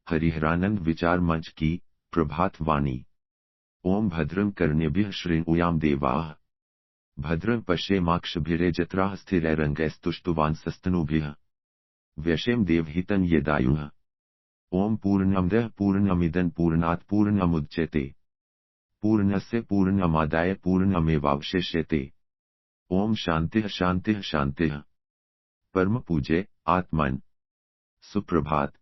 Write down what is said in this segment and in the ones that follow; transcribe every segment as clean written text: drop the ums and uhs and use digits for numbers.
हरिहरानंद विचार मंच की प्रभात वाणी। ओम भद्रं कर्णेभ्यः शृणुयाम देवाः, भद्रं पश्येमाक्षभिर्यजत्राः स्थिरैरङ्गैस्तुष्टुवांसस्तनूभिः, व्यशेम देवहितं यदायुः। ओम पूर्णमदः पूर्णमिदं पूर्णात् पूर्णमुदच्यते, पूर्णस्य पूर्णमादाय पूर्णमेवावशिष्यते। ओम शांतिः शांतिः शांतिः। परम पूज्य आत्मन, सुप्रभात।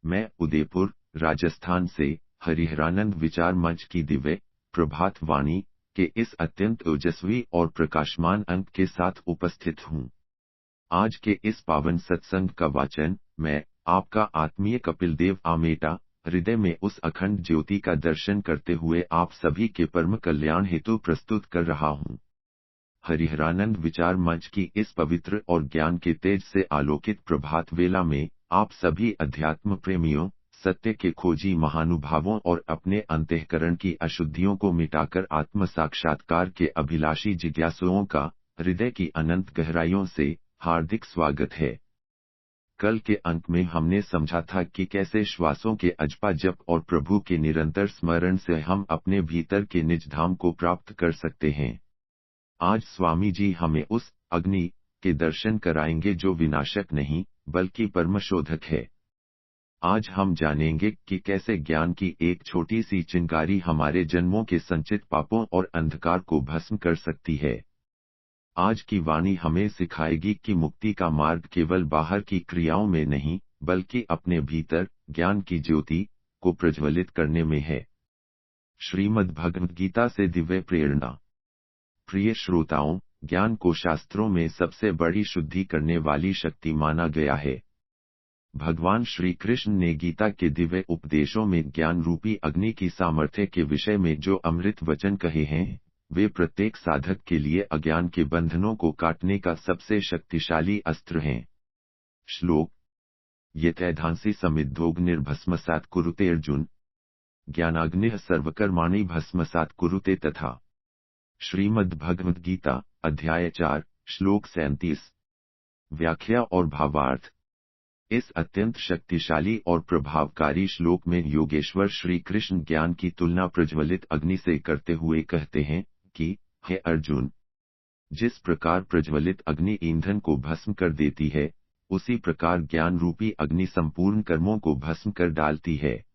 मैं उदयपुर, राजस्थान से हरिहरानंद विचार मंच की दिव्य प्रभात वाणी के इस अत्यंत ओजस्वी और प्रकाशमान अंक के साथ उपस्थित हूँ। आज के इस पावन सत्संग का वाचन मैं, आपका आत्मीय कपिल देव आमेटा, हृदय में उस अखंड ज्योति का दर्शन करते हुए आप सभी के परम कल्याण हेतु प्रस्तुत कर रहा हूँ। हरिहरानंद विचार मंच की इस पवित्र और ज्ञान के तेज से आलोकित प्रभात वेला में आप सभी अध्यात्म प्रेमियों, सत्य के खोजी महानुभावों और अपने अंतःकरण की अशुद्धियों को मिटाकर आत्म साक्षात्कार के अभिलाषी जिज्ञासुओं का हृदय की अनंत गहराइयों से हार्दिक स्वागत है। कल के अंक में हमने समझा था कि कैसे श्वासों के अजपा जप और प्रभु के निरंतर स्मरण से हम अपने भीतर के निज धाम को प्राप्त कर सकते हैं। आज स्वामी जी हमें उस अग्नि के दर्शन कराएंगे जो विनाशक नहीं बल्कि परमशोधक है। आज हम जानेंगे कि कैसे ज्ञान की एक छोटी सी चिंगारी हमारे जन्मों के संचित पापों और अंधकार को भस्म कर सकती है। आज की वाणी हमें सिखाएगी कि मुक्ति का मार्ग केवल बाहर की क्रियाओं में नहीं बल्कि अपने भीतर ज्ञान की ज्योति को प्रज्वलित करने में है। श्रीमद् भगवद गीता से दिव्य प्रेरणा। प्रिय श्रोताओं, ज्ञान को शास्त्रों में सबसे बड़ी शुद्धि करने वाली शक्ति माना गया है। भगवान श्री कृष्ण ने गीता के दिव्य उपदेशों में ज्ञान रूपी अग्नि की सामर्थ्य के विषय में जो अमृत वचन कहे हैं, वे प्रत्येक साधक के लिए अज्ञान के बंधनों को काटने का सबसे शक्तिशाली अस्त्र हैं। श्लोक। यथैधांसि समिद्धोऽग्निर्भस्मसात् कुरुते अर्जुन, ज्ञानाग्निः सर्वकर्माणि भस्मसात् कुरुते तथा। श्रीमद् भगवद गीता अध्याय 4 श्लोक 37। व्याख्या और भावार्थ। इस अत्यंत शक्तिशाली और प्रभावकारी श्लोक में योगेश्वर श्री कृष्ण ज्ञान की तुलना प्रज्वलित अग्नि से करते हुए कहते हैं कि, हे अर्जुन, जिस प्रकार प्रज्वलित अग्नि ईंधन को भस्म कर देती है, उसी प्रकार ज्ञान रूपी अग्नि संपूर्ण कर्मों को भस्म कर डालती है।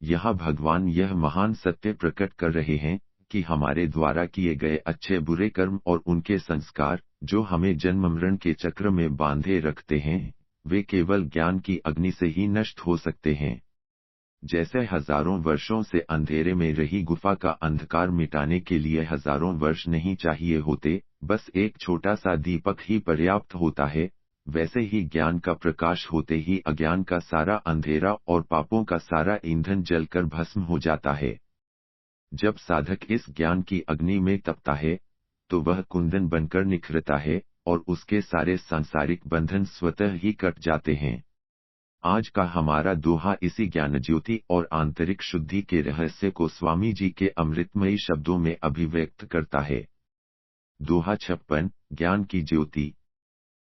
यहाँ भगवान यह महान सत्य प्रकट कर रहे हैं कि हमारे द्वारा किए गए अच्छे बुरे कर्म और उनके संस्कार, जो हमें जन्म मरण के चक्र में बांधे रखते हैं, वे केवल ज्ञान की अग्नि से ही नष्ट हो सकते हैं। जैसे हजारों वर्षों से अंधेरे में रही गुफा का अंधकार मिटाने के लिए हजारों वर्ष नहीं चाहिए होते, बस एक छोटा सा दीपक ही पर्याप्त होता है, वैसे ही ज्ञान का प्रकाश होते ही अज्ञान का सारा अंधेरा और पापों का सारा ईंधन जलकर भस्म हो जाता है। जब साधक इस ज्ञान की अग्नि में तपता है, तो वह कुंदन बनकर निखरता है और उसके सारे सांसारिक बंधन स्वतः ही कट जाते हैं। आज का हमारा दोहा इसी ज्ञान ज्योति और आंतरिक शुद्धि के रहस्य को स्वामी जी के अमृतमयी शब्दों में अभिव्यक्त करता है। दोहा 56, ज्ञान की ज्योति।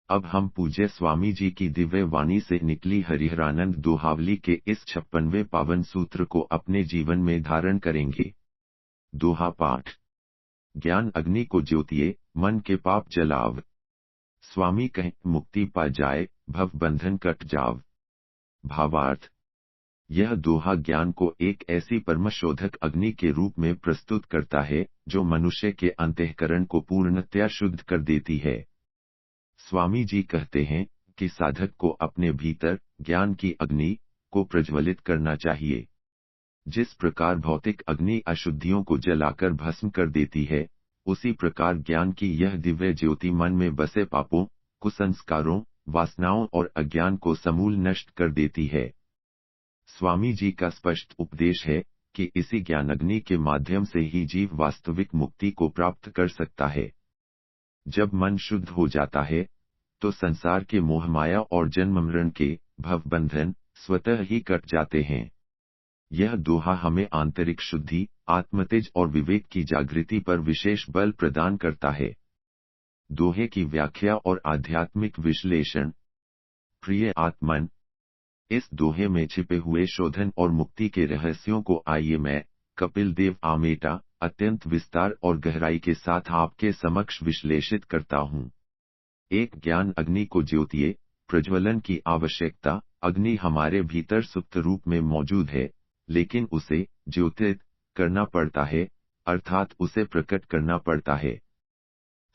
अब हम पूज्य स्वामी जी की दिव्य वाणी से निकली हरिहरानंद दोहावली के इस 56वें पावन सूत्र को अपने जीवन में धारण करेंगे। दोहा पाठ। ज्ञान अग्नि को ज्योतिए, मन के पाप जलाव। स्वामी कहें मुक्ति पा जाए, भव बंधन कट जाव। भावार्थ। यह दोहा ज्ञान को एक ऐसी परमशोधक अग्नि के रूप में प्रस्तुत करता है, जो मनुष्य के अंतःकरण को पूर्णतया शुद्ध कर देती है। स्वामी जी कहते हैं कि साधक को अपने भीतर ज्ञान की अग्नि को प्रज्वलित करना चाहिए। जिस प्रकार भौतिक अग्नि अशुद्धियों को जलाकर भस्म कर देती है, उसी प्रकार ज्ञान की यह दिव्य ज्योति मन में बसे पापों, कुसंस्कारों, वासनाओं और अज्ञान को समूल नष्ट कर देती है। स्वामी जी का स्पष्ट उपदेश है कि इसी ज्ञानाग्नि के माध्यम से ही जीव वास्तविक मुक्ति को प्राप्त कर सकता है। जब मन शुद्ध हो जाता है, तो संसार के मोह माया और जन्म मरण के भव बंधन स्वतः ही कट जाते हैं। यह दोहा हमें आंतरिक शुद्धि, आत्मतेज और विवेक की जागृति पर विशेष बल प्रदान करता है। दोहे की व्याख्या और आध्यात्मिक विश्लेषण। प्रिय आत्मन, इस दोहे में छिपे हुए शोधन और मुक्ति के रहस्यों को आइए मैं, कपिल देव आमेटा, अत्यंत विस्तार और गहराई के साथ आपके समक्ष विश्लेषित करता हूँ। एक ज्ञान अग्नि को ज्योतिए प्रज्वलन की आवश्यकता। अग्नि हमारे भीतर सुप्त रूप में मौजूद है, लेकिन उसे ज्योतित करना पड़ता है, अर्थात उसे प्रकट करना पड़ता है।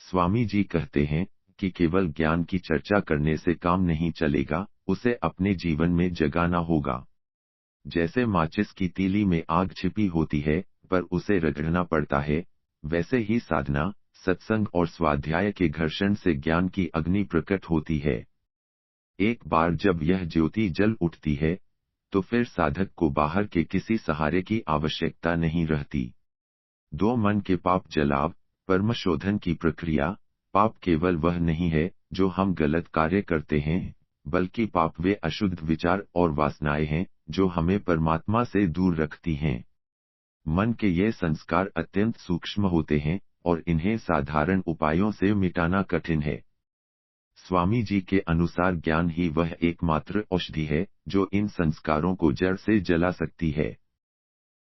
स्वामी जी कहते हैं कि केवल ज्ञान की चर्चा करने से काम नहीं चलेगा, उसे अपने जीवन में जगाना होगा। जैसे माचिस की तीली में आग छिपी होती है, पर उसे रगड़ना पड़ता है, वैसे ही साधना, सत्संग और स्वाध्याय के घर्षण से ज्ञान की अग्नि प्रकट होती है। एक बार जब यह ज्योति जल उठती है, तो फिर साधक को बाहर के किसी सहारे की आवश्यकता नहीं रहती। दो मन के पाप जलाव, परमशोधन की प्रक्रिया। पाप केवल वह नहीं है जो हम गलत कार्य करते हैं, बल्कि पाप वे अशुद्ध विचार और वासनाएं हैं जो हमें परमात्मा से दूर रखती हैं। मन के ये संस्कार अत्यंत सूक्ष्म होते हैं और इन्हें साधारण उपायों से मिटाना कठिन है। स्वामी जी के अनुसार ज्ञान ही वह एकमात्र औषधि है जो इन संस्कारों को जड़ से जला सकती है।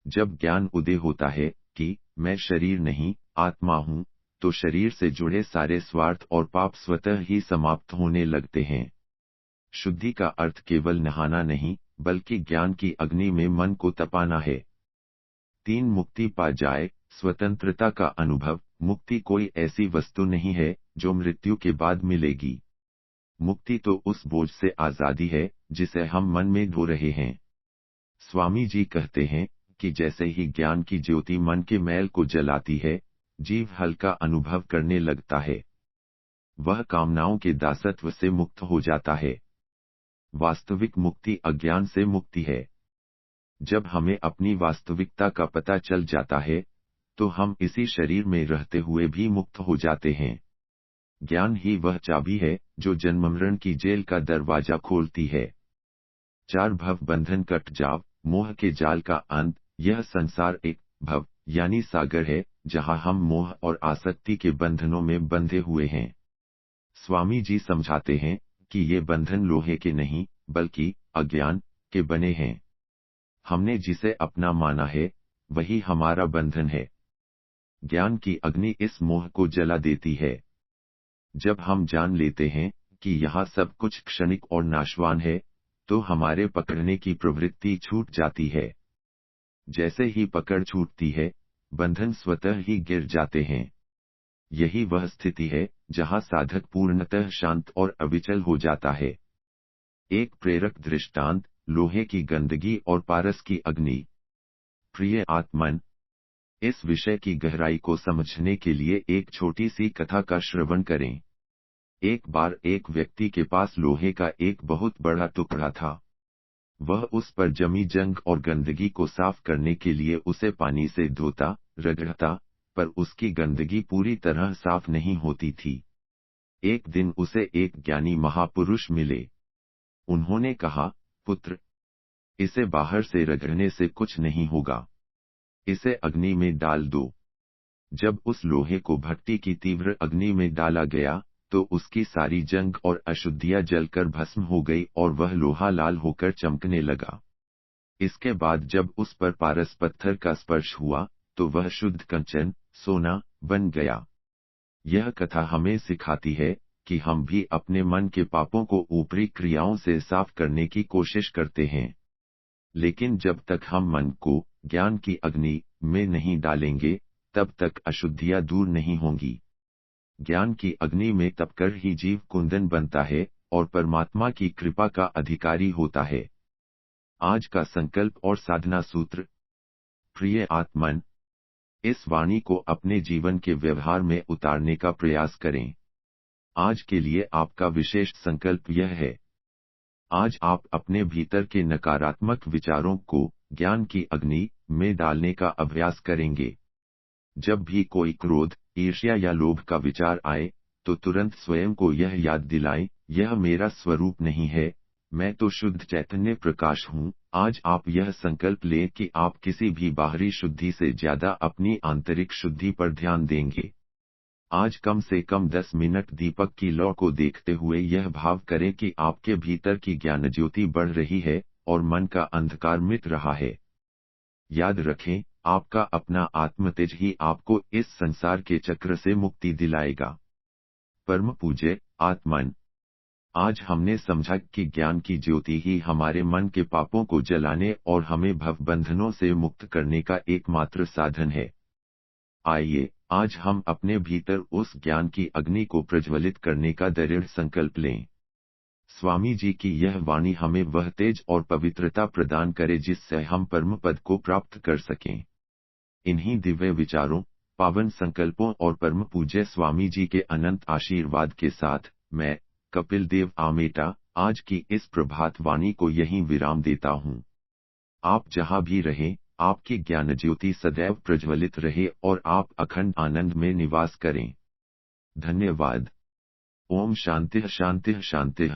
जब ज्ञान उदय होता है कि मैं शरीर नहीं, आत्मा हूँ, तो शरीर से जुड़े सारे स्वार्थ और पाप स्वतः ही समाप्त होने लगते हैं। शुद्धि का अर्थ केवल नहाना नहीं, बल्कि ज्ञान की अग्नि में मन को तपाना है। 3 मुक्ति पा जाए, स्वतंत्रता का अनुभव। मुक्ति कोई ऐसी वस्तु नहीं है जो मृत्यु के बाद मिलेगी। मुक्ति तो उस बोझ से आजादी है जिसे हम मन में ढो रहे हैं। स्वामी जी कहते हैं कि जैसे ही ज्ञान की ज्योति मन के मैल को जलाती है, जीव हल्का अनुभव करने लगता है। वह कामनाओं के दासत्व से मुक्त हो जाता है। वास्तविक मुक्ति अज्ञान से मुक्ति है। जब हमें अपनी वास्तविकता का पता चल जाता है, तो हम इसी शरीर में रहते हुए भी मुक्त हो जाते हैं। ज्ञान ही वह चाबी है जो जन्म मरण की जेल का दरवाजा खोलती है। 4 भव बंधन कट जाव, मोह के जाल का अंत। यह संसार एक भव यानी सागर है, जहां हम मोह और आसक्ति के बंधनों में बंधे हुए हैं। स्वामी जी समझाते हैं कि ये बंधन लोहे के नहीं, बल्कि अज्ञान के बने हैं। हमने जिसे अपना माना है, वही हमारा बंधन है। ज्ञान की अग्नि इस मोह को जला देती है। जब हम जान लेते हैं कि यहाँ सब कुछ क्षणिक और नाशवान है, तो हमारे पकड़ने की प्रवृत्ति छूट जाती है। जैसे ही पकड़ छूटती है, बंधन स्वतः ही गिर जाते हैं। यही वह स्थिति है जहाँ साधक पूर्णतः शांत और अविचल हो जाता है। एक प्रेरक दृष्टांत, लोहे की गंदगी और पारस की अग्नि। प्रिय आत्मन, इस विषय की गहराई को समझने के लिए एक छोटी सी कथा का श्रवण करें। एक बार एक व्यक्ति के पास लोहे का एक बहुत बड़ा टुकड़ा था। वह उस पर जमी जंग और गंदगी को साफ करने के लिए उसे पानी से धोता, रगड़ता, पर उसकी गंदगी पूरी तरह साफ नहीं होती थी। एक दिन उसे एक ज्ञानी महापुरुष मिले। उन्होंने कहा, पुत्र, इसे बाहर से रगड़ने से कुछ नहीं होगा। इसे अग्नि में डाल दो। जब उस लोहे को भट्टी की तीव्र अग्नि में डाला गया, तो उसकी सारी जंग और अशुद्धियां जलकर भस्म हो गई और वह लोहा लाल होकर चमकने लगा। इसके बाद जब उस पर पारस पत्थर का स्पर्श हुआ, तो वह शुद्ध कंचन, सोना, बन गया। यह कथा हमें सिखाती है कि हम भी अपने मन के पापों को ऊपरी क्रियाओं से साफ करने की कोशिश करते हैं, लेकिन जब तक हम मन को ज्ञान की अग्नि में नहीं डालेंगे, तब तक अशुद्धियां दूर नहीं होंगी। ज्ञान की अग्नि में तपकर ही जीव कुंदन बनता है और परमात्मा की कृपा का अधिकारी होता है। आज का संकल्प और साधना सूत्र। प्रिय आत्मन, इस वाणी को अपने जीवन के व्यवहार में उतारने का प्रयास करें। आज के लिए आपका विशेष संकल्प यह है। आज आप अपने भीतर के नकारात्मक विचारों को ज्ञान की अग्नि में डालने का अभ्यास करेंगे। जब भी कोई क्रोध, ईर्ष्या या लोभ का विचार आए, तो तुरंत स्वयं को यह याद दिलाएं, यह मेरा स्वरूप नहीं है, मैं तो शुद्ध चैतन्य प्रकाश हूँ। आज आप यह संकल्प लें कि आप किसी भी बाहरी शुद्धि से ज्यादा अपनी आंतरिक शुद्धि पर ध्यान देंगे। आज कम से कम 10 मिनट दीपक की लौ को देखते हुए यह भाव करें कि आपके भीतर की ज्ञान ज्योति बढ़ रही है और मन का अंधकार मिट रहा है। याद रखें, आपका अपना आत्मतेज ही आपको इस संसार के चक्र से मुक्ति दिलाएगा। परम पूज्य आत्मन, आज हमने समझा कि ज्ञान की ज्योति ही हमारे मन के पापों को जलाने और हमें भवबंधनों से मुक्त करने का एकमात्र साधन है। आइए, आज हम अपने भीतर उस ज्ञान की अग्नि को प्रज्वलित करने का दृढ़ संकल्प लें। स्वामी जी की यह वाणी हमें वह तेज और पवित्रता प्रदान करे जिससे हम परम पद को प्राप्त कर सकें। इन्हीं दिव्य विचारों, पावन संकल्पों और परम पूज्य स्वामी जी के अनंत आशीर्वाद के साथ मैं कपिल देव आमेटा आज की इस प्रभात वाणी को यहीं विराम देता हूँ। आप जहाँ भी रहें, आपकी ज्ञान ज्योति सदैव प्रज्वलित रहे और आप अखंड आनंद में निवास करें। धन्यवाद। ओम शांति शांति शांति।